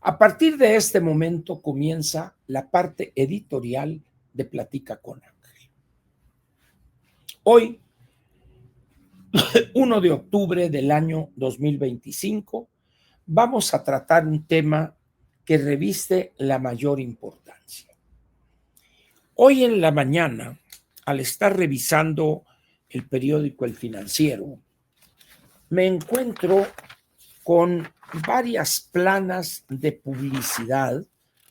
A partir de este momento comienza la parte editorial de Platica con Ángel. Hoy, 1 de octubre del año 2025, vamos a tratar un tema que reviste la mayor importancia. Hoy en la mañana, al estar revisando el periódico El Financiero, me encuentro con varias planas de publicidad,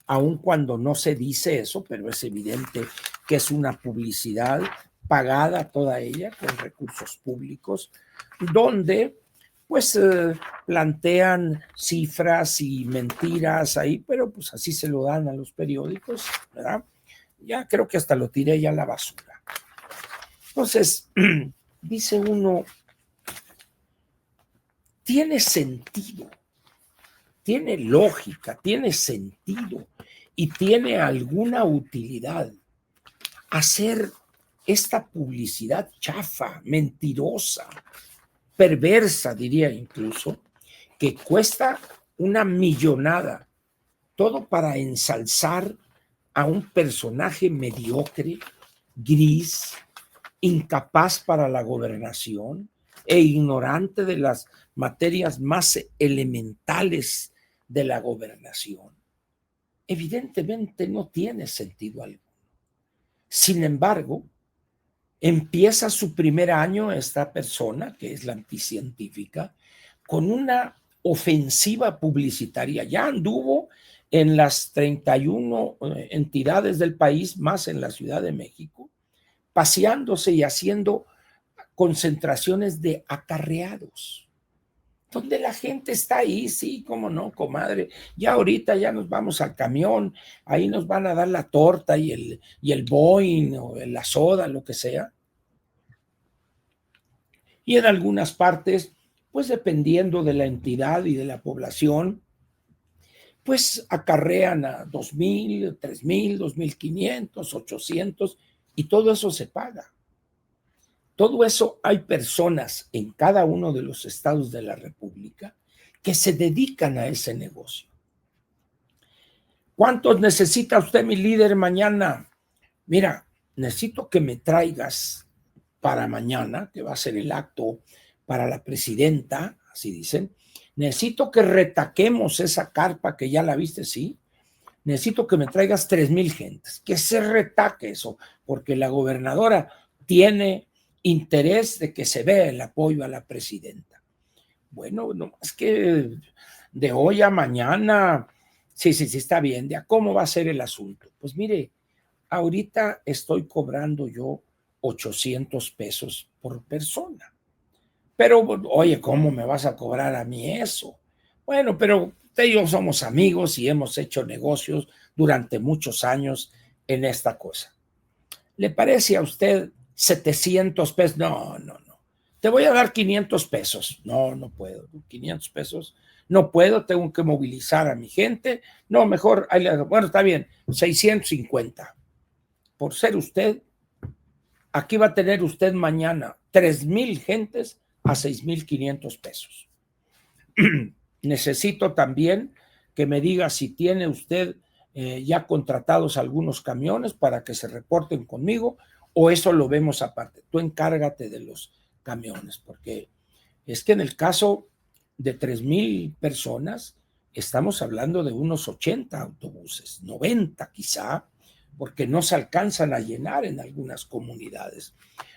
aun cuando no se dice eso, pero es evidente que es una publicidad pagada toda ella con recursos públicos, donde pues plantean cifras y mentiras ahí, pero pues así se lo dan a los periódicos, ¿verdad? Ya creo que hasta lo tiré ya a la basura. Entonces, dice uno, tiene sentido, tiene lógica, tiene sentido y tiene alguna utilidad hacer esta publicidad chafa, mentirosa, perversa, diría incluso, que cuesta una millonada, todo para ensalzar a un personaje mediocre, gris, incapaz para la gobernación e ignorante de las materias más elementales de la gobernación. Evidentemente no tiene sentido alguno. Sin embargo, empieza su primer año esta persona, que es la anticientífica, con una ofensiva publicitaria. Ya anduvo en las 31 entidades del país, más en la Ciudad de México, paseándose y haciendo concentraciones de acarreados, donde la gente está ahí, sí, cómo no, comadre, ya ahorita ya nos vamos al camión, ahí nos van a dar la torta y el Boeing o la soda, lo que sea. Y en algunas partes, pues dependiendo de la entidad y de la población, pues acarrean a 2,000, 3,000, 2,500, 800 y todo eso se paga. Todo eso hay personas en cada uno de los estados de la República que se dedican a ese negocio. ¿Cuántos necesita usted, mi líder, mañana? Mira, necesito que me traigas para mañana, que va a ser el acto para la presidenta, así dicen. Necesito que retaquemos esa carpa que ya la viste, sí. Necesito que me traigas 3,000 gentes, que se retaque eso, porque la gobernadora tiene interés de que se vea el apoyo a la presidenta. Bueno, no es que de hoy a mañana, sí, está bien, ¿de a cómo va a ser el asunto? Pues mire, ahorita estoy cobrando yo 800 pesos por persona. Pero, oye, ¿cómo me vas a cobrar a mí eso? Bueno, pero usted y yo somos amigos y hemos hecho negocios durante muchos años en esta cosa. ¿Le parece a usted 700 pesos? No. Te voy a dar 500 pesos. No puedo. 500 pesos. No puedo, tengo que movilizar a mi gente. No, mejor, bueno, está bien, 650. Por ser usted, aquí va a tener usted mañana 3,000 gentes a 6,500 pesos. Necesito también que me diga si tiene usted ya contratados algunos camiones para que se reporten conmigo o eso lo vemos aparte. Tú encárgate de los camiones, porque es que en el caso de 3,000 personas estamos hablando de unos 80 autobuses, 90 quizá, porque no se alcanzan a llenar en algunas comunidades.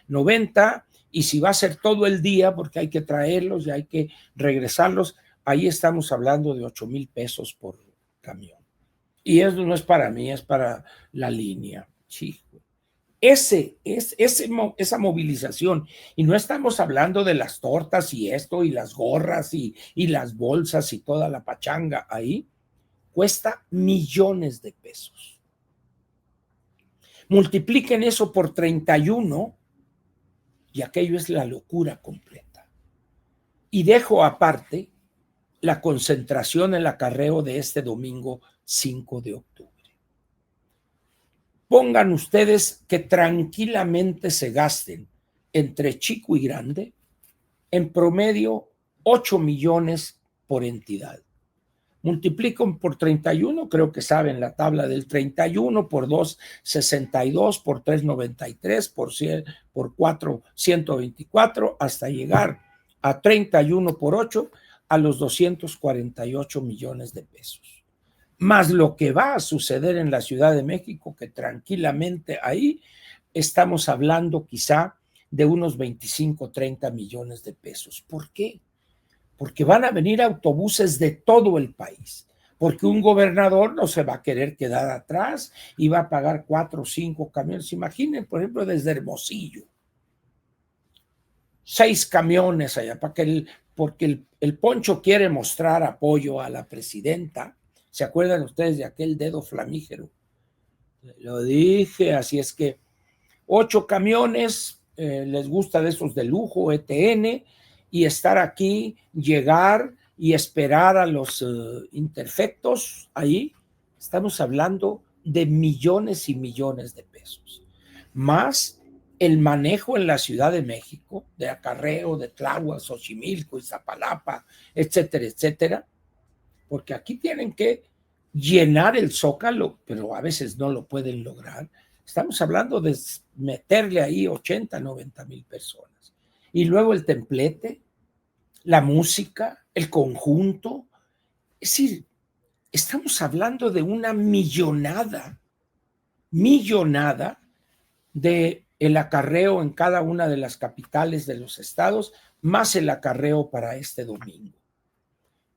90, y si va a ser todo el día, porque hay que traerlos y hay que regresarlos, ahí estamos hablando de 8,000 pesos por camión. Y eso no es para mí, es para la línea. Sí. Esa movilización, y no estamos hablando de las tortas y esto, y las gorras y las bolsas y toda la pachanga ahí, cuesta millones de pesos. Multipliquen eso por 31 y aquello es la locura completa. Y dejo aparte la concentración, el acarreo de este domingo 5 de octubre. Pongan ustedes que tranquilamente se gasten entre chico y grande en promedio 8 millones por entidad. Multiplican por 31, creo que saben la tabla del 31, por 2, 62, por 3, 93, por 100, por 4, 124, hasta llegar a 31 por 8, a los 248 millones de pesos. Más lo que va a suceder en la Ciudad de México, que tranquilamente ahí estamos hablando quizá de unos 25, 30 millones de pesos. ¿Por qué? Porque van a venir autobuses de todo el país, porque un gobernador no se va a querer quedar atrás y va a pagar 4 o 5 camiones. Imaginen, por ejemplo, desde Hermosillo, 6 camiones allá, porque el Poncho quiere mostrar apoyo a la presidenta. ¿Se acuerdan ustedes de aquel dedo flamígero? Lo dije, así es que 8 camiones, les gusta de esos de lujo, ETN, y estar aquí, llegar y esperar a los interfectos ahí. Estamos hablando de millones y millones de pesos. Más el manejo en la Ciudad de México, de acarreo, de Tláhuac, Xochimilco, Iztapalapa, etcétera, etcétera, porque aquí tienen que llenar el Zócalo, pero a veces no lo pueden lograr. Estamos hablando de meterle ahí 80, 90 mil personas. Y luego el templete, la música, el conjunto. Es decir, estamos hablando de una millonada de el acarreo en cada una de las capitales de los estados, más el acarreo para este domingo.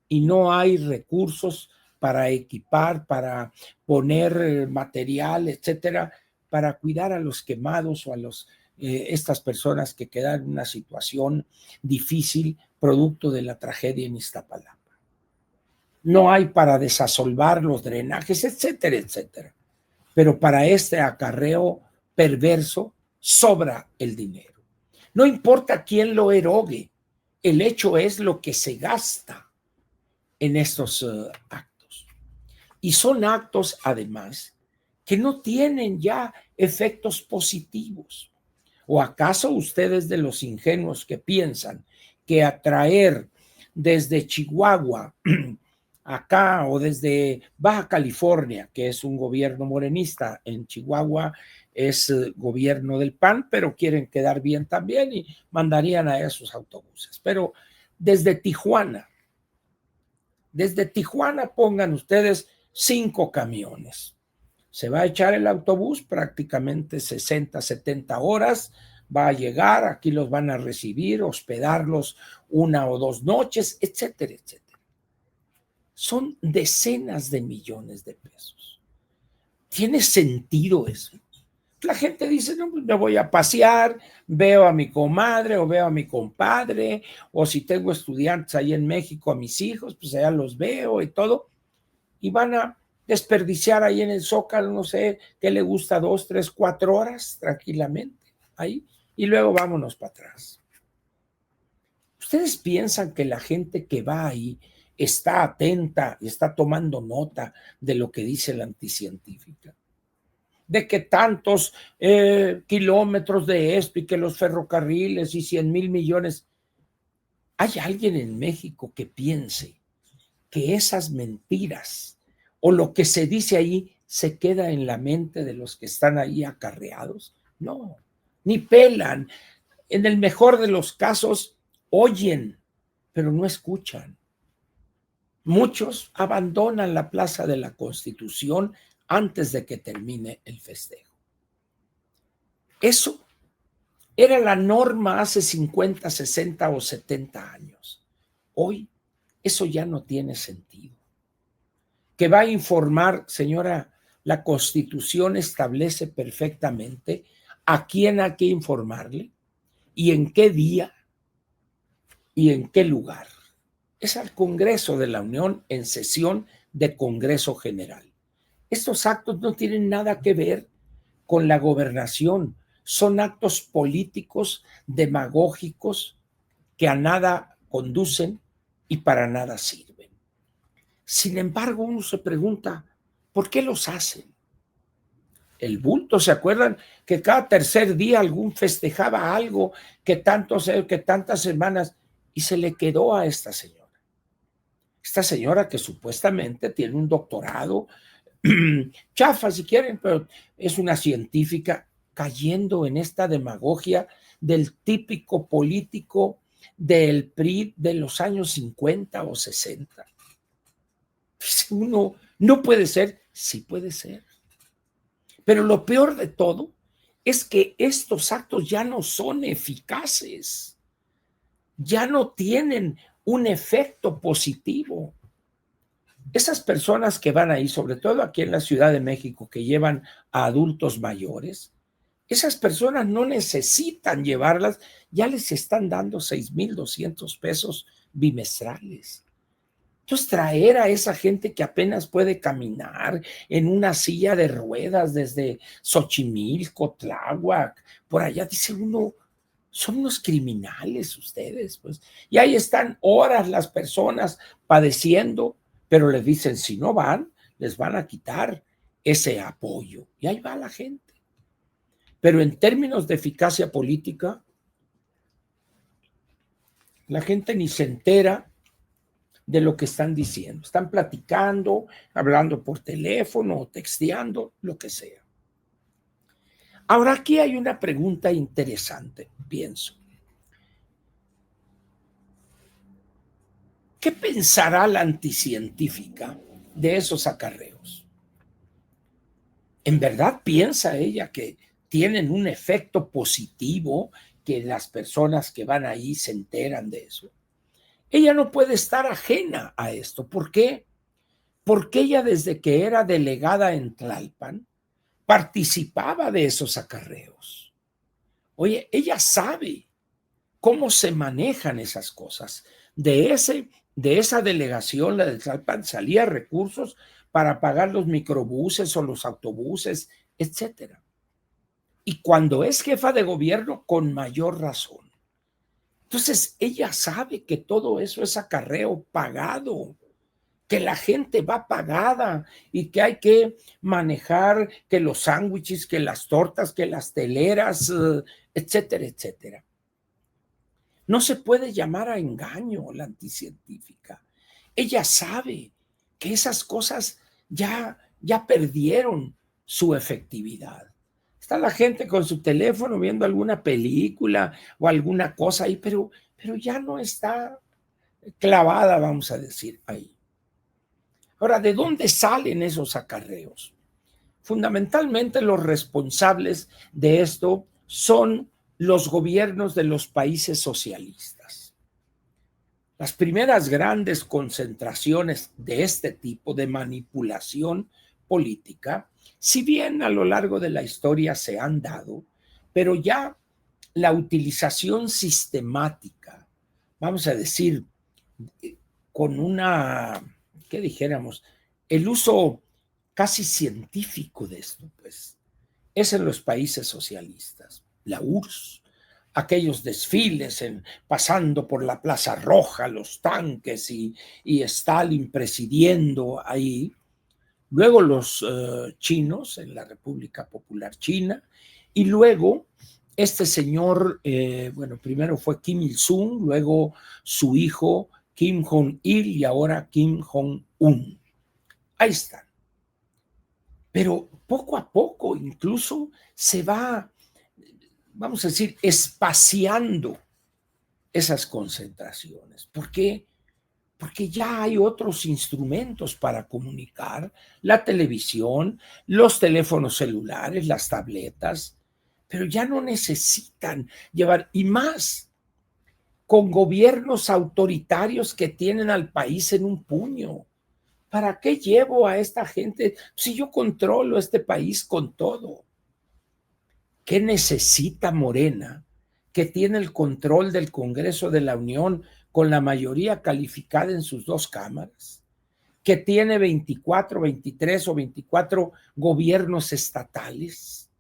Y no hay recursos para equipar, para poner material, etcétera, para cuidar a los quemados o a estas personas que quedan en una situación difícil producto de la tragedia en Iztapalapa. No hay para desasolvar los drenajes, etcétera, etcétera. Pero para este acarreo perverso sobra el dinero. No importa quién lo erogue, el hecho es lo que se gasta en estos actos. Y son actos, además, que no tienen ya efectos positivos. ¿O acaso ustedes de los ingenuos que piensan que atraer desde Chihuahua acá o desde Baja California, que es un gobierno morenista, en Chihuahua es gobierno del PAN, pero quieren quedar bien también y mandarían a esos autobuses? Pero desde Tijuana pongan ustedes 5 camiones. Se va a echar el autobús prácticamente 60, 70 horas, va a llegar, aquí los van a recibir, hospedarlos 1 o 2 noches, etcétera, etcétera. Son decenas de millones de pesos. ¿Tiene sentido eso? La gente dice, no, pues me voy a pasear, veo a mi comadre o veo a mi compadre, o si tengo estudiantes ahí en México, a mis hijos, pues allá los veo y todo, y van a desperdiciar ahí en el Zócalo, no sé, ¿qué le gusta? 2, 3, 4 horas tranquilamente ahí, y luego vámonos para atrás. ¿Ustedes piensan que la gente que va ahí está atenta y está tomando nota de lo que dice la anticientífica? De que tantos kilómetros de esto y que los ferrocarriles y 100,000 millones. ¿Hay alguien en México que piense que esas mentiras o lo que se dice ahí se queda en la mente de los que están ahí acarreados? No, ni pelan. En el mejor de los casos, oyen, pero no escuchan. Muchos abandonan la Plaza de la Constitución antes de que termine el festejo. Eso era la norma hace 50, 60 o 70 años. Hoy eso ya no tiene sentido. Que va a informar, señora, la Constitución establece perfectamente a quién hay que informarle y en qué día y en qué lugar. Es al Congreso de la Unión en sesión de Congreso General. Estos actos no tienen nada que ver con la gobernación, son actos políticos, demagógicos, que a nada conducen y para nada sirven. Sin embargo, uno se pregunta, ¿por qué los hacen? El bulto, ¿se acuerdan que cada tercer día algún festejaba algo que tantas semanas y se le quedó a esta señora? Esta señora que supuestamente tiene un doctorado, chafa si quieren, pero es una científica cayendo en esta demagogia del típico político del PRI de los años 50 o 60. Uno no puede ser, sí puede ser. Pero lo peor de todo es que estos actos ya no son eficaces, ya no tienen un efecto positivo. Esas personas que van ahí, sobre todo aquí en la Ciudad de México, que llevan a adultos mayores, esas personas no necesitan llevarlas, ya les están dando 6,200 pesos bimestrales. Entonces, traer a esa gente que apenas puede caminar en una silla de ruedas desde Xochimilco, Tláhuac, por allá, dice uno, son unos criminales ustedes, pues. Y ahí están horas las personas padeciendo, pero les dicen, si no van, les van a quitar ese apoyo. Y ahí va la gente. Pero en términos de eficacia política, la gente ni se entera de lo que están diciendo. Están platicando, hablando por teléfono, texteando, lo que sea. Ahora, aquí hay una pregunta interesante, pienso. ¿Qué pensará la anticientífica de esos acarreos? ¿En verdad piensa ella que tienen un efecto positivo, que las personas que van ahí se enteran de eso? Ella no puede estar ajena a esto. ¿Por qué? Porque ella, desde que era delegada en Tlalpan, participaba de esos acarreos. Oye, ella sabe cómo se manejan esas cosas. De esa delegación, la de Tlalpan, salía recursos para pagar los microbuses o los autobuses, etcétera. Y cuando es jefa de gobierno, con mayor razón. Entonces, ella sabe que todo eso es acarreo pagado, que la gente va pagada y que hay que manejar que los sándwiches, que las tortas, que las teleras, etcétera, etcétera. No se puede llamar a engaño la anticientífica. Ella sabe que esas cosas ya perdieron su efectividad. Está la gente con su teléfono viendo alguna película o alguna cosa ahí, pero ya no está clavada, vamos a decir, ahí. Ahora, ¿de dónde salen esos acarreos? Fundamentalmente los responsables de esto son los gobiernos de los países socialistas. Las primeras grandes concentraciones de este tipo de manipulación política, si bien a lo largo de la historia se han dado, pero ya la utilización sistemática, vamos a decir, con una, ¿qué dijéramos? El uso casi científico de esto, pues, es en los países socialistas. La URSS, aquellos desfiles pasando por la Plaza Roja, los tanques y Stalin presidiendo ahí. Luego los chinos en la República Popular China y luego este señor, bueno, primero fue Kim Il-sung, luego su hijo Kim Jong-il y ahora Kim Jong-un. Ahí están. Pero poco a poco incluso se va, vamos a decir, espaciando esas concentraciones. ¿Por qué? Porque ya hay otros instrumentos para comunicar, la televisión, los teléfonos celulares, las tabletas, pero ya no necesitan llevar, y más con gobiernos autoritarios que tienen al país en un puño. ¿Para qué llevo a esta gente si yo controlo este país con todo? ¿Qué necesita Morena, que tiene el control del Congreso de la Unión con la mayoría calificada en sus dos cámaras? ¿Que tiene 24, 23 o 24 gobiernos estatales?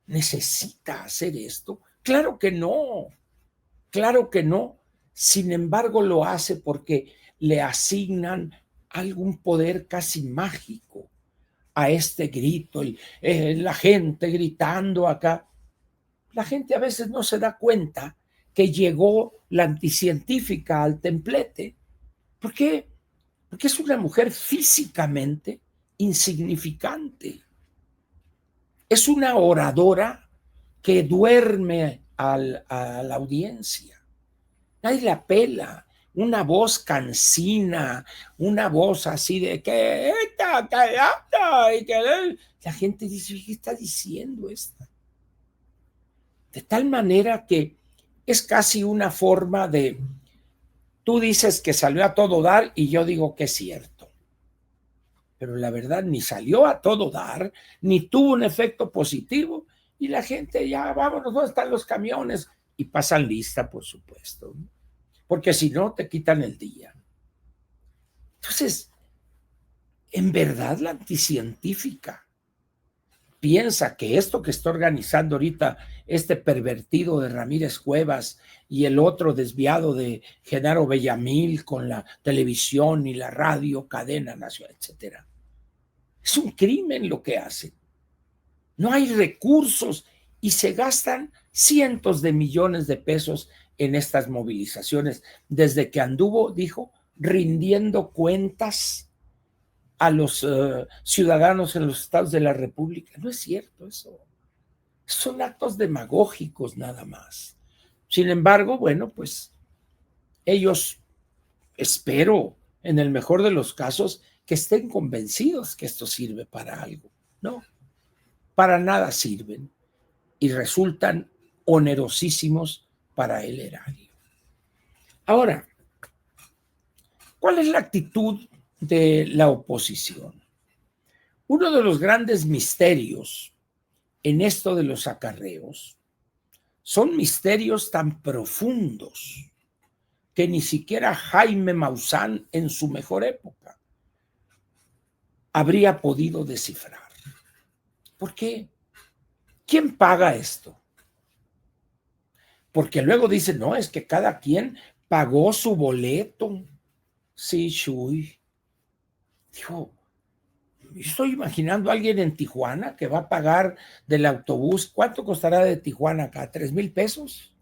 ¿Necesita hacer esto? Claro que no, claro que no. Sin embargo, lo hace porque le asignan algún poder casi mágico a este grito, la gente gritando acá. La gente a veces no se da cuenta que llegó la anticientífica al templete. ¿Por qué? porque es una mujer físicamente insignificante. Es una oradora que duerme a la audiencia. Nadie la pela. Una voz cansina, una voz así de que esta, y que la gente dice, ¿qué está diciendo esta? De tal manera que es casi una forma de, tú dices que salió a todo dar y yo digo que es cierto. Pero la verdad ni salió a todo dar, ni tuvo un efecto positivo, y la gente ya, vámonos, ¿dónde están los camiones? Y pasan lista, por supuesto, porque si no, te quitan el día. Entonces, en verdad, la anticientífica piensa que esto que está organizando ahorita este pervertido de Ramírez Cuevas y el otro desviado de Genaro Bellamil con la televisión y la radio, cadena nacional, etcétera, es un crimen lo que hacen. No hay recursos y se gastan cientos de millones de pesos en estas movilizaciones desde que anduvo, dijo, rindiendo cuentas a los ciudadanos en los estados de la República. No es cierto eso. Son actos demagógicos nada más. Sin embargo, bueno, pues ellos, espero, en el mejor de los casos, que estén convencidos que esto sirve para algo. No, para nada sirven y resultan onerosísimos para el erario. Ahora, ¿cuál es la actitud de la oposición? Uno de los grandes misterios en esto de los acarreos son misterios tan profundos que ni siquiera Jaime Maussan en su mejor época habría podido descifrar. ¿Por qué? ¿Quién paga esto? Porque luego dicen, no, es que cada quien pagó su boleto. Sí, Chuy. Dijo, estoy imaginando a alguien en Tijuana que va a pagar del autobús. ¿Cuánto costará de Tijuana acá? ¿3,000 pesos?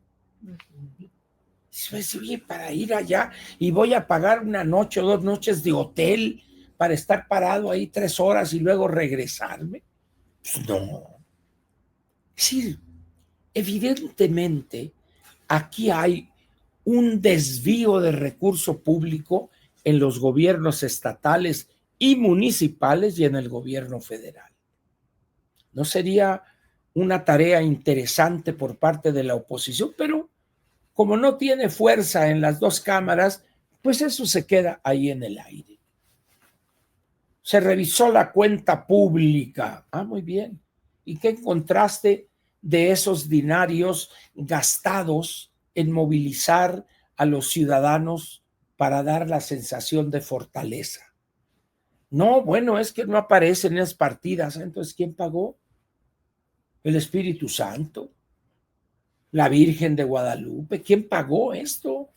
Dice, oye, para ir allá y voy a pagar una noche o 2 noches de hotel para estar parado ahí 3 horas y luego regresarme. Pues no. Es decir, evidentemente aquí hay un desvío de recurso público en los gobiernos estatales y municipales y en el gobierno federal. ¿No sería una tarea interesante por parte de la oposición? Pero como no tiene fuerza en las dos cámaras, pues eso se queda ahí en el aire. Se revisó la cuenta pública. Ah, muy bien. ¿Y qué encontraste de esos dinarios gastados en movilizar a los ciudadanos para dar la sensación de fortaleza? No, bueno, es que no aparecen en esas partidas. Entonces, ¿quién pagó? ¿El Espíritu Santo? ¿La Virgen de Guadalupe? ¿Quién pagó esto?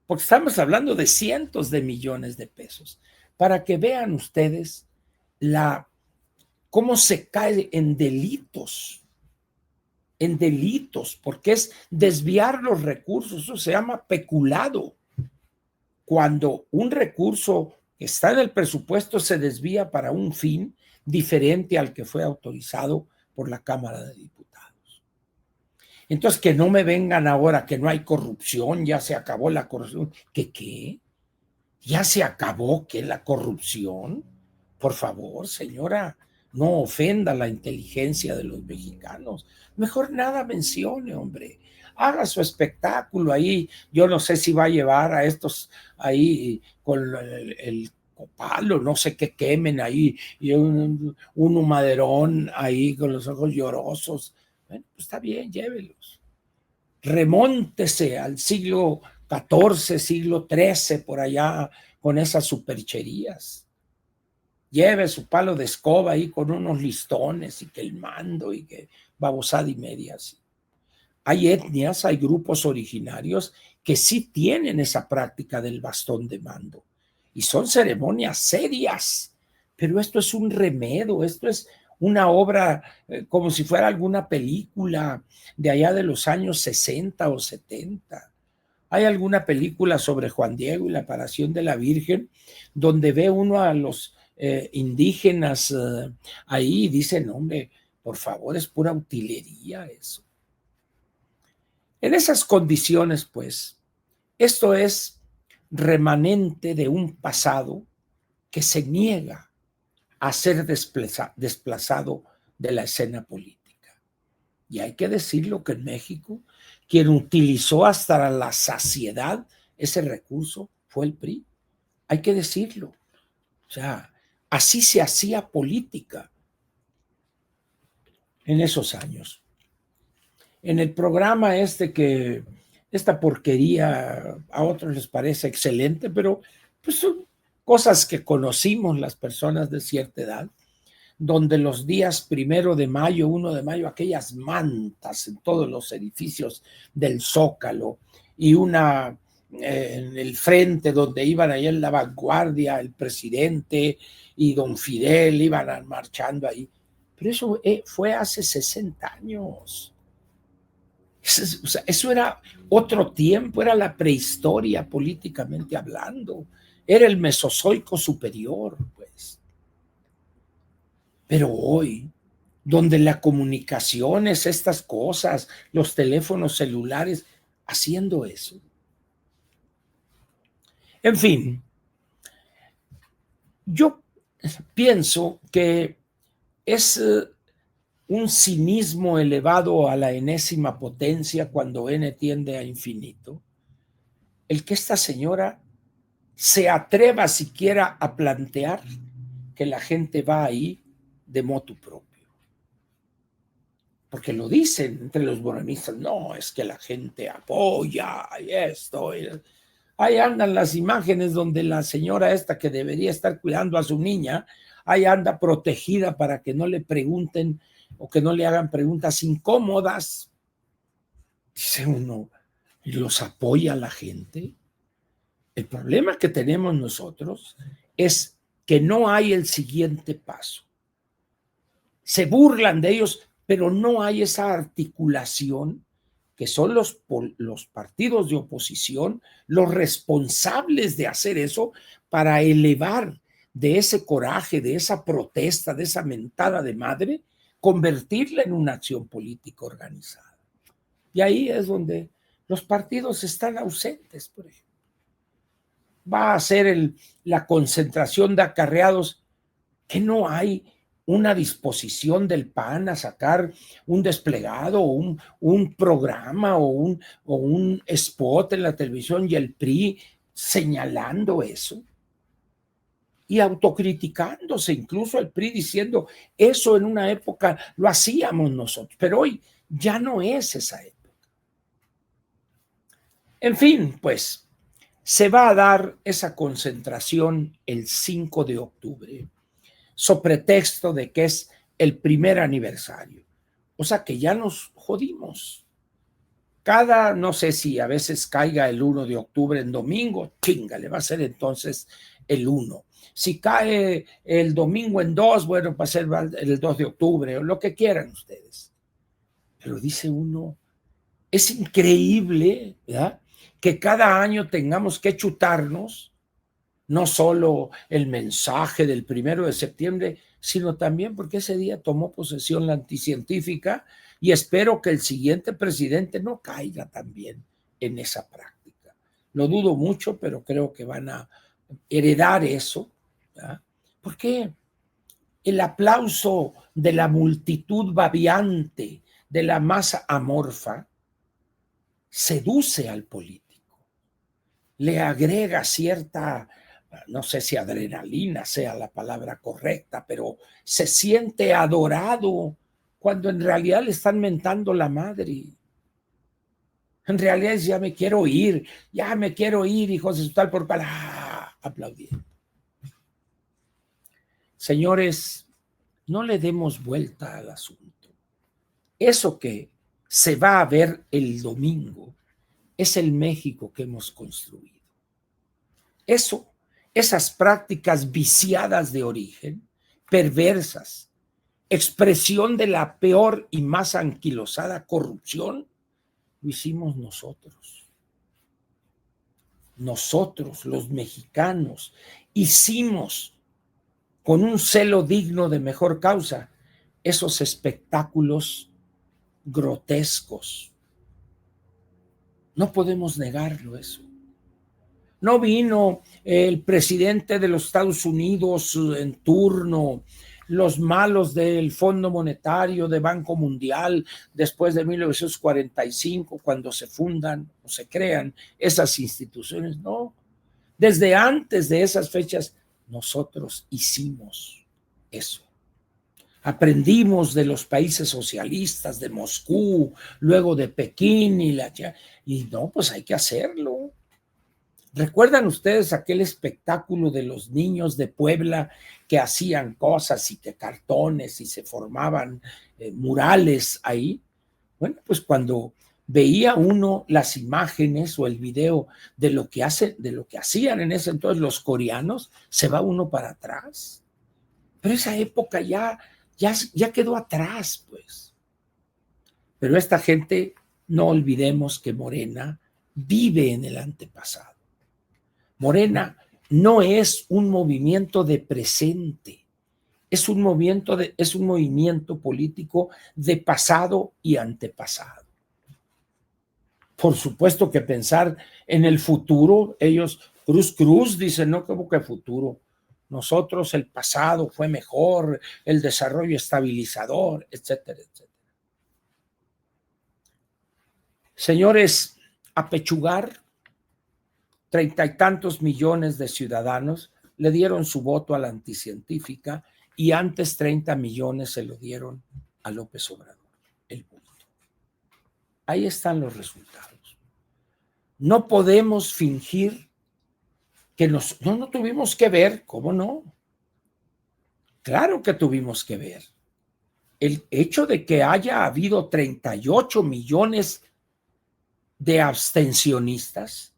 Porque estamos hablando de cientos de millones de pesos. Para que vean ustedes cómo se cae en delitos, porque es desviar los recursos. Eso se llama peculado. Cuando un recurso que está en el presupuesto se desvía para un fin diferente al que fue autorizado por la Cámara de Diputados. Entonces, que no me vengan ahora que no hay corrupción, ya se acabó la corrupción. ¿Qué? ¿Ya se acabó qué? ¿La corrupción? Por favor, señora, no ofenda la inteligencia de los mexicanos. Mejor nada mencione, hombre. Haga su espectáculo ahí. Yo no sé si va a llevar a estos ahí con el copalo, no sé qué quemen ahí, y un humaderón ahí con los ojos llorosos. Bueno, pues está bien, llévelos. Remóntese al siglo XIV, siglo XIII, por allá, con esas supercherías. Lleve su palo de escoba ahí con unos listones y que el mando y que babosada y media así. Hay etnias, hay grupos originarios que sí tienen esa práctica del bastón de mando y son ceremonias serias, pero esto es un remedo, esto es una obra como si fuera alguna película de allá de los años 60 o 70. ¿Hay alguna película sobre Juan Diego y la aparición de la Virgen donde ve uno a los indígenas ahí y dice, no, hombre, por favor, es pura utilería eso? En esas condiciones, pues, esto es remanente de un pasado que se niega a ser desplazado de la escena política. Y hay que decirlo que en México, quien utilizó hasta la saciedad ese recurso fue el PRI. Hay que decirlo. O sea, así se hacía política en esos años. En el programa esta porquería a otros les parece excelente, pero pues son cosas que conocimos las personas de cierta edad, donde los días 1 de mayo, 1 de mayo, aquellas mantas en todos los edificios del Zócalo y una en el frente donde iban allá en la vanguardia el presidente y don Fidel iban marchando ahí. Pero eso fue hace 60 años. O sea, eso era otro tiempo, era la prehistoria políticamente hablando, era el Mesozoico superior, pues. Pero hoy, donde la comunicación es estas cosas, los teléfonos celulares, haciendo eso. En fin, yo pienso que es un cinismo elevado a la enésima potencia cuando n tiende a infinito, el que esta señora se atreva siquiera a plantear que la gente va ahí de motu propio. Porque lo dicen entre los morenistas, no, es que la gente apoya y esto. Ahí andan las imágenes donde la señora esta que debería estar cuidando a su niña, ahí anda protegida para que no le pregunten o que no le hagan preguntas incómodas. Dice uno, ¿y los apoya la gente? El problema que tenemos nosotros es que no hay el siguiente paso. Se burlan de ellos, pero no hay esa articulación que son los partidos de oposición los responsables de hacer eso para elevar de ese coraje, de esa protesta, de esa mentada de madre, convertirla en una acción política organizada. Y ahí es donde los partidos están ausentes, por ejemplo. Va a ser la concentración de acarreados que no hay una disposición del PAN a sacar un desplegado o un programa o un spot en la televisión y el PRI señalando eso y autocriticándose, incluso el PRI diciendo eso en una época lo hacíamos nosotros, pero hoy ya no es esa época. En fin, pues se va a dar esa concentración el 5 de octubre. So pretexto de que es el primer aniversario. O sea que ya nos jodimos. No sé si a veces caiga el 1 de octubre en domingo, chingale, va a ser entonces el 1. Si cae el domingo en 2, bueno, va a ser el 2 de octubre, o lo que quieran ustedes. Pero dice uno, es increíble, ¿verdad?, que cada año tengamos que chutarnos no solo el mensaje del 1 de septiembre, sino también porque ese día tomó posesión la anticientífica y espero que el siguiente presidente no caiga también en esa práctica. Lo dudo mucho, pero creo que van a heredar eso, ¿verdad? Porque el aplauso de la multitud babeante, de la masa amorfa, seduce al político, le agrega cierta, no sé si adrenalina sea la palabra correcta, pero se siente adorado cuando en realidad le están mentando la madre. En realidad es ya me quiero ir, hijos de su tal por para aplaudir. Señores, no le demos vuelta al asunto. Eso que se va a ver el domingo es el México que hemos construido. Esas prácticas viciadas de origen, perversas, expresión de la peor y más anquilosada corrupción, lo hicimos nosotros. nosotros, los mexicanos, hicimos con un celo digno de mejor causa esos espectáculos grotescos. No podemos negarlo eso. No vino el presidente de los Estados Unidos en turno, los malos del Fondo Monetario, de Banco Mundial, después de 1945, cuando se fundan o se crean esas instituciones. No, desde antes de esas fechas, nosotros hicimos eso. Aprendimos de los países socialistas, de Moscú, luego de Pekín y no, pues hay que hacerlo. ¿Recuerdan ustedes aquel espectáculo de los niños de Puebla que hacían cosas y que cartones y se formaban murales ahí? Bueno, pues cuando veía uno las imágenes o el video de lo que hacían en ese entonces los coreanos, se va uno para atrás. Pero esa época ya quedó atrás, pues. Pero esta gente, no olvidemos que Morena vive en el antepasado. Morena no es un movimiento de presente, es un movimiento político de pasado y antepasado. Por supuesto que pensar en el futuro, ellos, Cruz, dicen, no, como que futuro. Nosotros el pasado fue mejor, el desarrollo estabilizador, etcétera, etcétera. Señores, apechugar 30 y tantos millones de ciudadanos le dieron su voto a la anticientífica y antes 30 millones se lo dieron a López Obrador, el voto. Ahí están los resultados. No podemos fingir que no tuvimos que ver, ¿cómo no? Claro que tuvimos que ver. El hecho de que haya habido 38 millones de abstencionistas,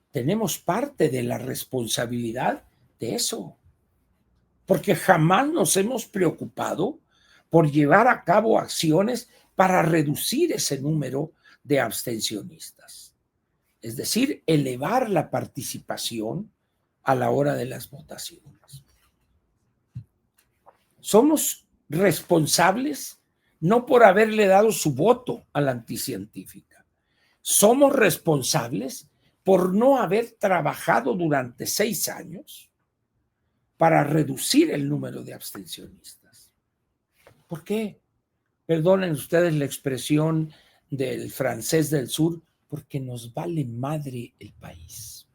tenemos parte de la responsabilidad de eso, porque jamás nos hemos preocupado por llevar a cabo acciones para reducir ese número de abstencionistas. Es decir, elevar la participación a la hora de las votaciones. Somos responsables no por haberle dado su voto a la anticientífica. Somos responsables por no haber trabajado durante 6 años para reducir el número de abstencionistas. ¿Por qué? Perdonen ustedes la expresión del francés del sur, porque nos vale madre el país.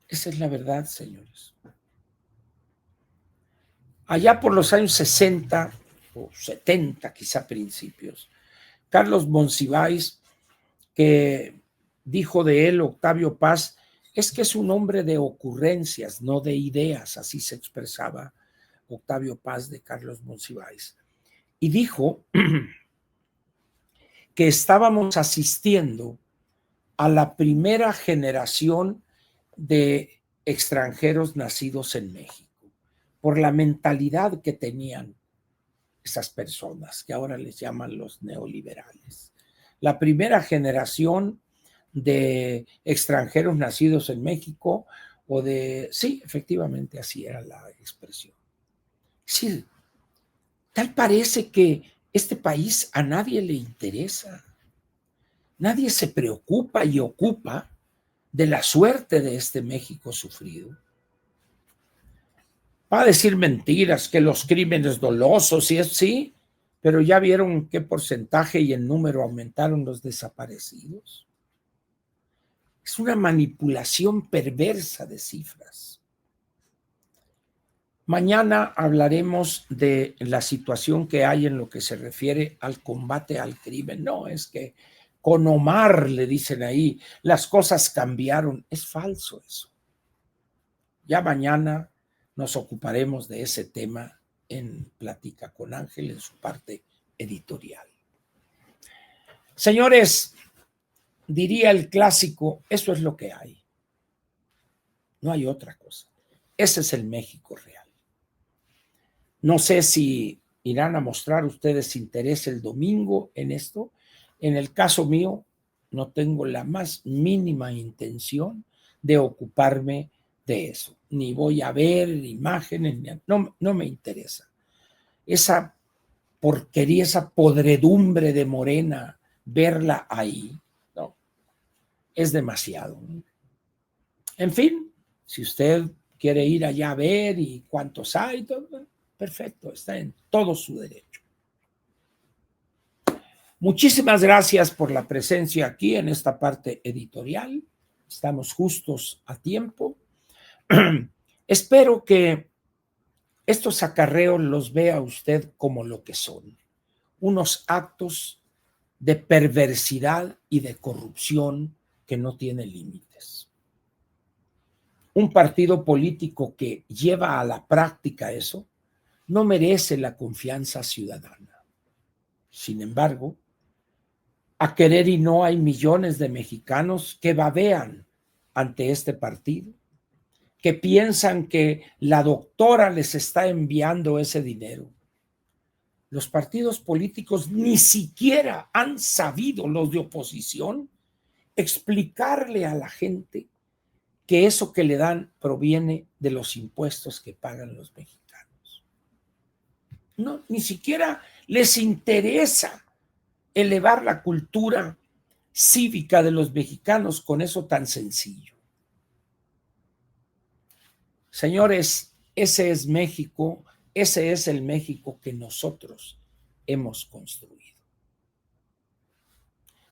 Esa es la verdad, señores. Allá por los años 60 o 70, quizá principios, Carlos Monsiváis, que dijo de él Octavio Paz, es que es un hombre de ocurrencias, no de ideas, así se expresaba Octavio Paz de Carlos Monsiváis. Y dijo que estábamos asistiendo a la primera generación de extranjeros nacidos en México, por la mentalidad que tenían esas personas, que ahora les llaman los neoliberales. La primera generación de extranjeros nacidos en México, sí, efectivamente, así era la expresión. Sí, tal parece que este país a nadie le interesa. Nadie se preocupa y ocupa de la suerte de este México sufrido. Va a decir mentiras, que los crímenes dolosos, y es sí, pero ya vieron qué porcentaje y en número aumentaron los desaparecidos. Es una manipulación perversa de cifras. Mañana hablaremos de la situación que hay en lo que se refiere al combate al crimen. No, es que con Omar, le dicen ahí, las cosas cambiaron. Es falso eso. Ya mañana nos ocuparemos de ese tema en Plática con Ángel, en su parte editorial. Señores, diría el clásico, eso es lo que hay. No hay otra cosa. Ese es el México real. No sé si irán a mostrar ustedes interés el domingo en esto. En el caso mío, no tengo la más mínima intención de ocuparme de eso. Ni voy a ver imágenes, no me interesa. Esa porquería, esa podredumbre de Morena, verla ahí, no, es demasiado. En fin, si usted quiere ir allá a ver y cuántos hay, todo, perfecto, está en todo su derecho. Muchísimas gracias por la presencia aquí en esta parte editorial. Estamos justos a tiempo. Espero que estos acarreos los vea usted como lo que son, unos actos de perversidad y de corrupción que no tiene límites. Un partido político que lleva a la práctica eso no merece la confianza ciudadana. Sin embargo, a querer y no hay millones de mexicanos que babean ante este partido, que piensan que la doctora les está enviando ese dinero. Los partidos políticos ni siquiera han sabido, los de oposición, explicarle a la gente que eso que le dan proviene de los impuestos que pagan los mexicanos. No, ni siquiera les interesa elevar la cultura cívica de los mexicanos con eso tan sencillo. Señores, ese es México, ese es el México que nosotros hemos construido.